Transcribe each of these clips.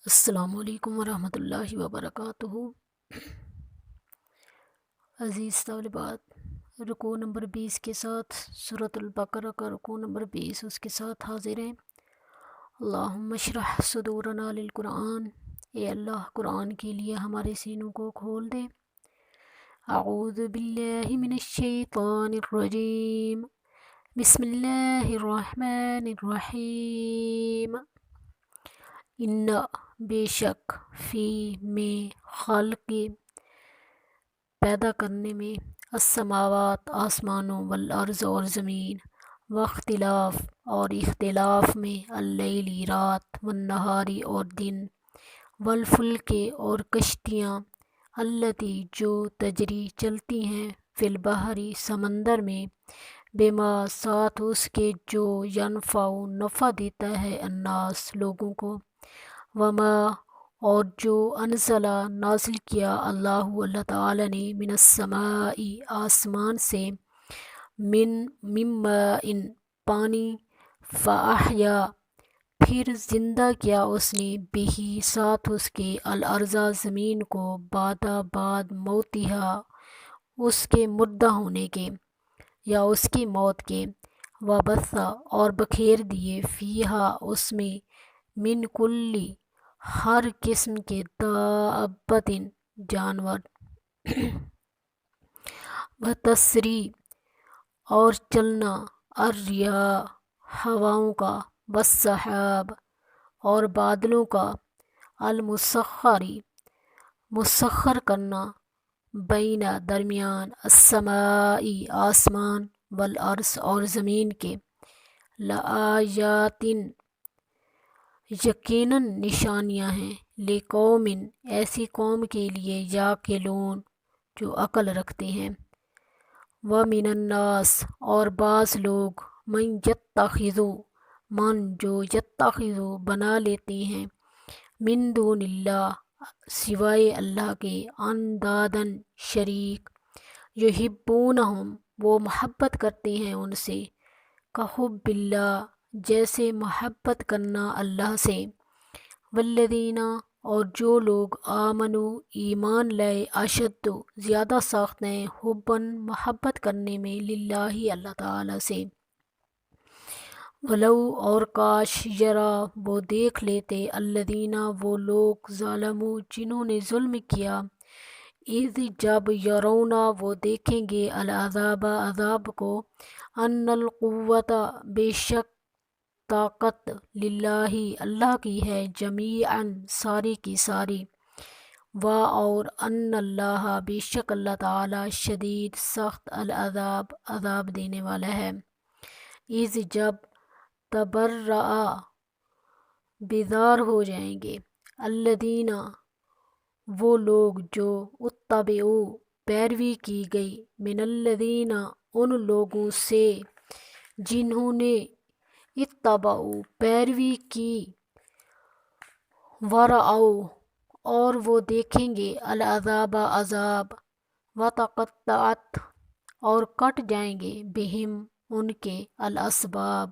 السلام علیکم ورحمۃ اللہ وبرکاتہ۔ عزیز طالبات، رکوع نمبر 20 کے ساتھ سورۃ البقرہ کا رکوع نمبر 20 اس کے ساتھ حاضر ہیں۔ اللہم اشرح صدورنا للقرآن، اے اللہ قرآن کے لیے ہمارے سینوں کو کھول دے۔ اعوذ باللہ من الشیطان الرجیم، بسم اللہ الرحمن الرحیم۔ ان بے شک، فی میں، خلق پیدا کرنے میں، السماوات آسمانوں، والارض اور زمین، واختلاف اور اختلاف میں، اللیلی رات، والنہاری اور دن، والفلک اور کشتیاں، التی جو تجری چلتی ہیں، فی البحری سمندر میں، بما ساتھ اس کے جو ینفع نفع دیتا ہے الناس لوگوں کو، وما اور جو انزلہ نازل کیا اللہ تعالی نے، من السماء آسمان سے، من ماء پانی، فاحیا پھر زندہ کیا اس نے، بہی ساتھ اس کے، الارض زمین کو، بعد موتہا اس کے مردہ ہونے کے یا اس کی موت کے، وبث اور بکھیر دیے، فیہا اس میں، من کلی ہر قسم کے، دابت جانور، وتصری اور چلنا، الرياح ہواؤں کا، والسحاب اور بادلوں کا، المسخری مسخر کرنا، بین درمیان، السماء آسمان، والارض اور زمین کے، لآیات یقیناً نشانیاں ہیں، لقوم ایسی قوم کے لیے، یعقلون جو عقل رکھتے ہیں، ومن الناس اور بعض لوگ، من جو یتخذو بنا لیتے ہیں، من دون اللہ سوائے اللہ کے، اندادن شریک، یحبونہم وہ محبت کرتے ہیں ان سے، کحب اللہ جیسے محبت کرنا اللہ سے، والذین اور جو لوگ، آمنو ایمان لائے، اشد زیادہ سخت ہیں، حباً محبت کرنے میں، للہ اللہ تعالی سے، ولو اور کاش، یرا وہ دیکھ لیتے، الذین وہ لوگ، ظلموا جنہوں نے ظلم کیا، اذ جب، یرونا وہ دیکھیں گے، العذاب عذاب کو، ان القوت بے شک طاقت، للہ اللہ کی ہے، جمیعاً ساری کی ساری، اور ان اللہ بے شک اللہ تعالی، شدید سخت، العذاب عذاب دینے والا ہے، اذ جب، تبرأ بیزار ہو جائیں گے، الذین وہ لوگ جو، اتبعوا پیروی کی گئی، من الذین ان لوگوں سے، جنہوں نے، اتبعوا پیروی کی، ورعوا اور وہ دیکھیں گے، العذاب عذاب، وتقطعت اور کٹ جائیں گے، بہم ان کے، الاسباب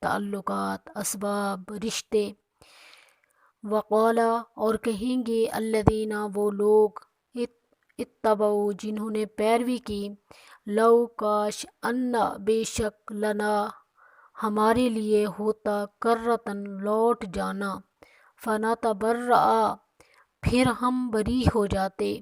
تعلقات، اسباب رشتے، وقالا اور کہیں گے، الذین وہ لوگ، اتبعوا جنہوں نے پیروی کی، لو کاش، ان بے شک، لنا ہمارے لیے ہوتا، کرتن لوٹ جانا، فنتبرأ پھر ہم بری ہو جاتے،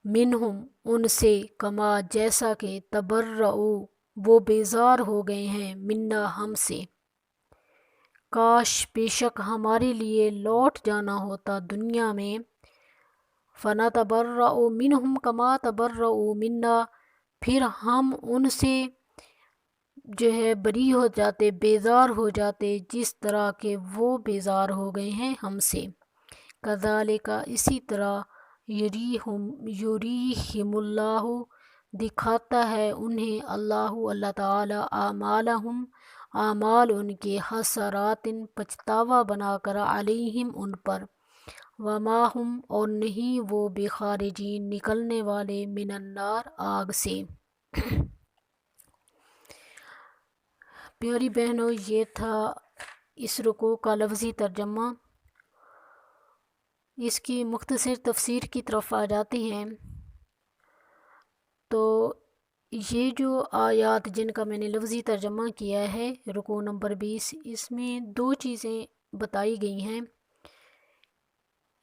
منہم ان سے، کما جیسا کہ، تبرؤ وہ بیزار ہو گئے ہیں، منا ہم سے، کاش بے شک ہمارے لیے لوٹ جانا ہوتا دنیا میں، فنتبرأ منہم کما تبرؤ منا پھر ہم ان سے جو ہے بری ہو جاتے، بیزار ہو جاتے، جس طرح کہ وہ بیزار ہو گئے ہیں ہم سے، کذالک اسی طرح، یریہم اللہ دکھاتا ہے انہیں اللہ تعالی، اعمالہم اعمال ان کے، حسرات پچھتاوا بنا کر، علیہم ان پر، وما ہم اور نہیں وہ، بخارجین نکلنے والے، من النار آگ سے۔ پیاری بہنوں، یہ تھا اس رکوع کا لفظی ترجمہ۔ اس کی مختصر تفسیر کی طرف آ جاتے ہیں تو یہ جو آیات جن کا میں نے لفظی ترجمہ کیا ہے رکوع نمبر 20، اس میں دو چیزیں بتائی گئی ہیں۔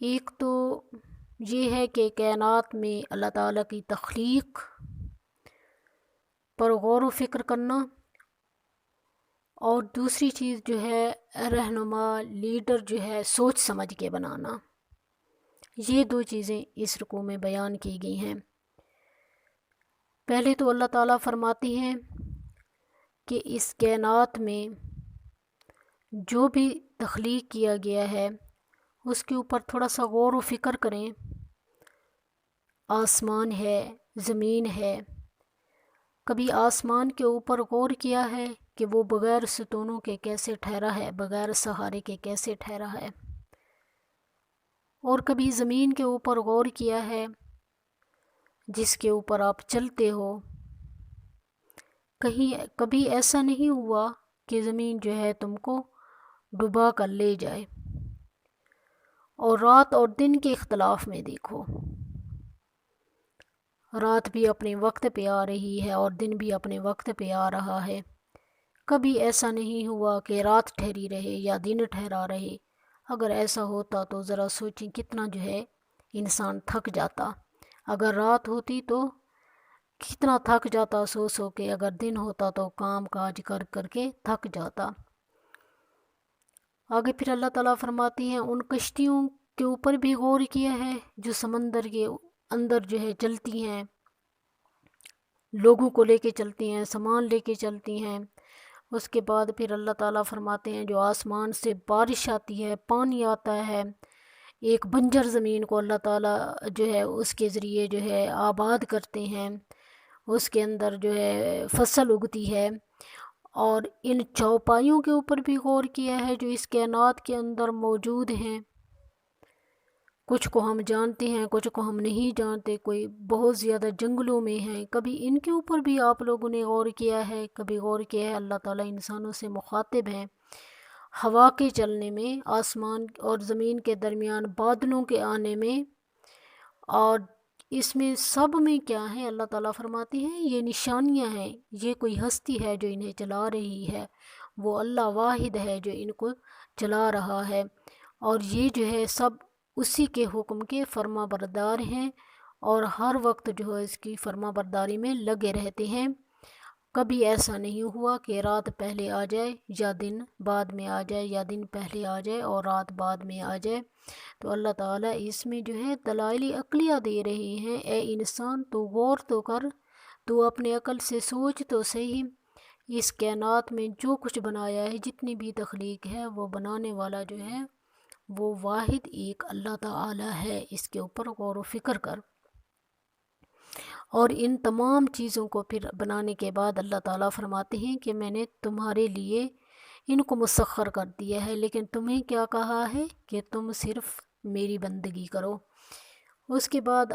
ایک تو یہ ہے کہ کائنات میں اللہ تعالیٰ کی تخلیق پر غور و فکر کرنا، اور دوسری چیز جو ہے رہنما لیڈر جو ہے سوچ سمجھ کے بنانا۔ یہ دو چیزیں اس رکوع میں بیان کی گئی ہیں۔ پہلے تو اللہ تعالیٰ فرماتی ہیں کہ اس کائنات میں جو بھی تخلیق کیا گیا ہے اس کے اوپر تھوڑا سا غور و فکر کریں۔ آسمان ہے، زمین ہے، کبھی آسمان کے اوپر غور کیا ہے کہ وہ بغیر ستونوں کے کیسے ٹھہرا ہے، بغیر سہارے کے کیسے ٹھہرا ہے؟ اور کبھی زمین کے اوپر غور کیا ہے جس کے اوپر آپ چلتے ہو؟ کبھی ایسا نہیں ہوا کہ زمین جو ہے تم کو ڈبا کر لے جائے؟ اور رات اور دن کے اختلاف میں دیکھو، رات بھی اپنے وقت پہ آ رہی ہے اور دن بھی اپنے وقت پہ آ رہا ہے۔ کبھی ایسا نہیں ہوا کہ رات ٹھہری رہے یا دن ٹھہرا رہے۔ اگر ایسا ہوتا تو ذرا سوچیں کتنا جو ہے انسان تھک جاتا۔ اگر رات ہوتی تو کتنا تھک جاتا سو سو کے، اگر دن ہوتا تو کام کاج کر کر کے تھک جاتا۔ آگے پھر اللہ تعالیٰ فرماتی ہیں ان کشتیوں کے اوپر بھی غور کیا ہے جو سمندر کے اندر جو ہے چلتی ہیں، لوگوں کو لے کے چلتی ہیں، سامان لے کے چلتی ہیں۔ اس کے بعد پھر اللہ تعالیٰ فرماتے ہیں جو آسمان سے بارش آتی ہے، پانی آتا ہے، ایک بنجر زمین کو اللہ تعالیٰ جو ہے اس کے ذریعے جو ہے آباد کرتے ہیں، اس کے اندر جو ہے فصل اگتی ہے۔ اور ان چوپائیوں کے اوپر بھی غور کیا ہے جو اس کائنات کے اندر موجود ہیں۔ کچھ کو ہم جانتے ہیں، کچھ کو ہم نہیں جانتے، کوئی بہت زیادہ جنگلوں میں ہیں، کبھی ان کے اوپر بھی آپ لوگوں نے غور کیا ہے؟ کبھی غور کیا ہے؟ اللہ تعالیٰ انسانوں سے مخاطب ہیں۔ ہوا کے چلنے میں، آسمان اور زمین کے درمیان بادلوں کے آنے میں، اور اس میں سب میں کیا ہے؟ اللہ تعالیٰ فرماتی ہیں یہ نشانیاں ہیں، یہ کوئی ہستی ہے جو انہیں چلا رہی ہے، وہ اللہ واحد ہے جو ان کو چلا رہا ہے، اور یہ جو ہے سب اسی کے حکم کے فرما بردار ہیں، اور ہر وقت جو ہے اس کی فرما برداری میں لگے رہتے ہیں۔ کبھی ایسا نہیں ہوا کہ رات پہلے آ جائے یا دن بعد میں آ جائے، یا دن پہلے آ جائے اور رات بعد میں آ جائے۔ تو اللہ تعالیٰ اس میں جو ہے دلائل عقلیہ دے رہے ہیں، اے انسان تو غور تو کر، تو اپنے عقل سے سوچ تو صحیح، اس کائنات میں جو کچھ بنایا ہے، جتنی بھی تخلیق ہے، وہ بنانے والا جو ہے وہ واحد ایک اللہ تعالیٰ ہے، اس کے اوپر غور و فکر کر۔ اور ان تمام چیزوں کو پھر بنانے کے بعد اللہ تعالیٰ فرماتے ہیں کہ میں نے تمہارے لیے ان کو مسخر کر دیا ہے، لیکن تمہیں کیا کہا ہے کہ تم صرف میری بندگی کرو۔ اس کے بعد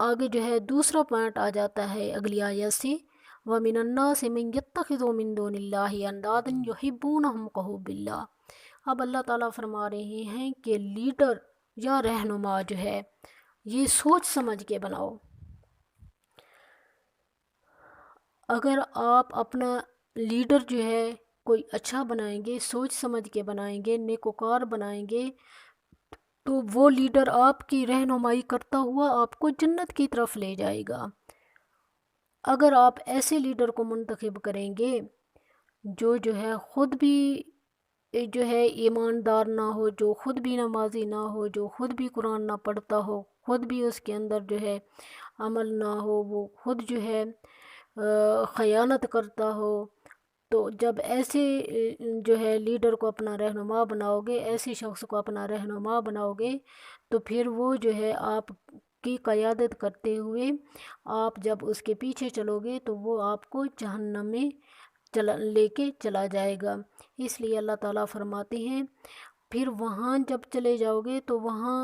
آگے جو ہے دوسرا پوائنٹ آ جاتا ہے اگلی آیت سے، وَمِنَ النَّاسِ مَن يَتَّخِذُ مِن دُونِ اللَّهِ أَندَادًا يُحِبُّونَهُمْ كَحُبِّ اللَّهِ۔ اب اللہ تعالیٰ فرما رہے ہیں کہ لیڈر یا رہنما جو ہے یہ سوچ سمجھ کے بناؤ۔ اگر آپ اپنا لیڈر جو ہے کوئی اچھا بنائیں گے، سوچ سمجھ کے بنائیں گے، نیکوکار بنائیں گے، تو وہ لیڈر آپ کی رہنمائی کرتا ہوا آپ کو جنت کی طرف لے جائے گا۔ اگر آپ ایسے لیڈر کو منتخب کریں گے جو ہے خود بھی جو ہے ایماندار نہ ہو، جو خود بھی نمازی نہ ہو، جو خود بھی قرآن نہ پڑھتا ہو، خود بھی اس کے اندر جو ہے عمل نہ ہو، وہ خود جو ہے خیانت کرتا ہو، تو جب ایسے جو ہے لیڈر کو اپنا رہنما بناؤ گے، ایسے شخص کو اپنا رہنما بناؤ گے، تو پھر وہ جو ہے آپ کی قیادت کرتے ہوئے آپ جب اس کے پیچھے چلو گے تو وہ آپ کو جہنم میں لے کے چلا جائے گا۔ اس لیے اللہ تعالیٰ فرماتے ہیں پھر وہاں جب چلے جاؤ گے تو وہاں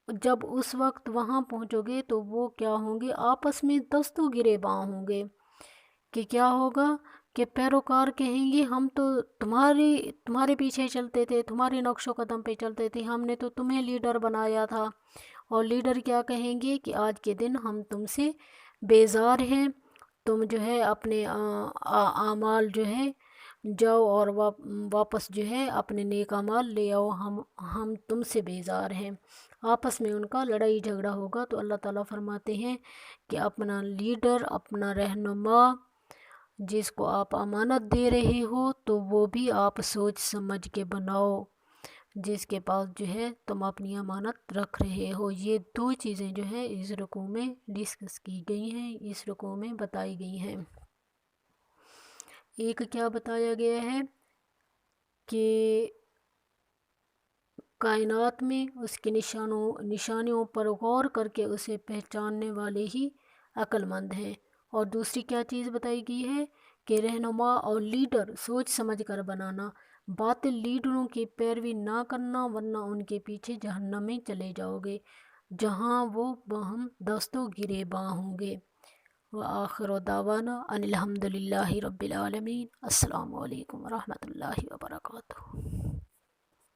جب اس وقت وہاں پہنچو گے تو وہ کیا ہوں گے؟ آپس میں دست و گریباں ہوں گے کہ کیا ہوگا کہ پیروکار کہیں گے ہم تو تمہارے پیچھے چلتے تھے، تمہارے نقش و قدم پہ چلتے تھے، ہم نے تو تمہیں لیڈر بنایا تھا۔ اور لیڈر کیا کہیں گے کہ آج کے دن ہم تم سے بیزار ہیں، تم جو ہے اپنے اعمال جو ہے جاؤ اور واپس جو ہے اپنے نیک اعمال لے آؤ، ہم تم سے بیزار ہیں۔ آپس میں ان کا لڑائی جھگڑا ہوگا۔ تو اللہ تعالیٰ فرماتے ہیں کہ اپنا لیڈر، اپنا رہنما جس کو آپ امانت دے رہے ہو تو وہ بھی آپ سوچ سمجھ کے بناؤ، جس کے پاس جو ہے تم اپنی امانت رکھ رہے ہو۔ یہ دو چیزیں جو ہے اس رکوع میں ڈسکس کی گئی ہیں، اس رکوع میں بتائی گئی ہیں۔ ایک کیا بتایا گیا ہے کہ کائنات میں اس کے نشانیوں پر غور کر کے اسے پہچاننے والے ہی عقل مند ہیں۔ اور دوسری کیا چیز بتائی گئی ہے کہ رہنما اور لیڈر سوچ سمجھ کر بنانا، باطل لیڈروں کی پیروی نہ کرنا ورنہ ان کے پیچھے جہنم میں چلے جاؤ گے جہاں وہ باہم دست و گریباں ہوں گے۔ وآخر دعوانا ان الحمد للہ رب العالمین۔ السلام علیکم ورحمۃ اللہ وبرکاتہ۔